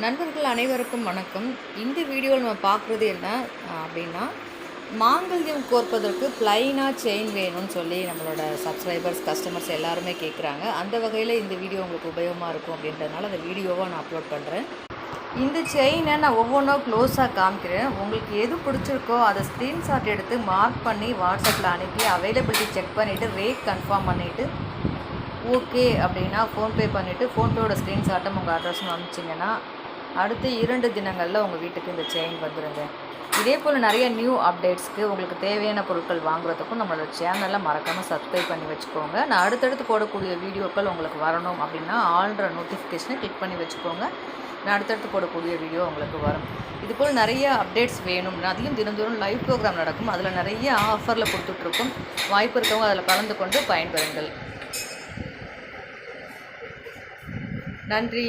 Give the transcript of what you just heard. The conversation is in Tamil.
நண்பர்கள் அனைவருக்கும் வணக்கம். இந்த வீடியோவில் நம்ம பார்க்குறது என்ன அப்படின்னா, மாங்கல்யம் கோர்ப்பதற்கு ப்ளைனாக செயின் வேணும்னு சொல்லி நம்மளோட சப்ஸ்கிரைபர்ஸ், கஸ்டமர்ஸ் எல்லாருமே கேட்குறாங்க. அந்த வகையில் இந்த வீடியோ உங்களுக்கு உபயோகமாக இருக்கும் அப்படின்றதுனால அந்த வீடியோவை நான் அப்லோட் பண்ணுறேன். இந்த செயினை நான் ஒவ்வொன்றா க்ளோஸாக காமிக்கிறேன். உங்களுக்கு எது பிடிச்சிருக்கோ அதை ஸ்க்ரீன்ஷாட் எடுத்து மார்க் பண்ணி வாட்ஸ்அப்பில் அனுப்பி அவைலபிலிட்டி செக் பண்ணிவிட்டு ரேட் கன்ஃபார்ம் பண்ணிவிட்டு ஓகே அப்படின்னா ஃபோன்பே பண்ணிவிட்டு ஃபோன்பேயோட ஸ்க்ரீன்ஷாட்டும் உங்கள் அட்ரஸும் அனுப்பிச்சிங்கன்னா அடுத்த 2 தினங்களில் உங்கள் வீட்டுக்கு இந்த செயின் வந்துடுங்க. இதே போல் நிறைய நியூ அப்டேட்ஸ்க்கு உங்களுக்கு தேவையான பொருட்கள் வாங்குறதுக்கும் நம்மளோட சேனலை மறக்காமல் சப்ஸ்கிரைப் பண்ணி வச்சுக்கோங்க. நான் அடுத்தடுத்து போடக்கூடிய வீடியோக்கள் உங்களுக்கு வரணும் அப்படின்னா ஆல்ற நோட்டிஃபிகேஷனை கிளிக் பண்ணி வச்சுக்கோங்க. நான் அடுத்தடுத்து போடக்கூடிய வீடியோ உங்களுக்கு வரும். இதுபோல் நிறைய அப்டேட்ஸ் வேணும்னா அதையும் தினந்தோறும் லைவ் ப்ரோக்ராம் நடக்கும். அதில் நிறைய ஆஃபரில் கொடுத்துட்ருக்கும். வாய்ப்பு இருக்கவங்க அதில் கலந்து கொண்டு பயன்பெறுங்கள். நன்றி.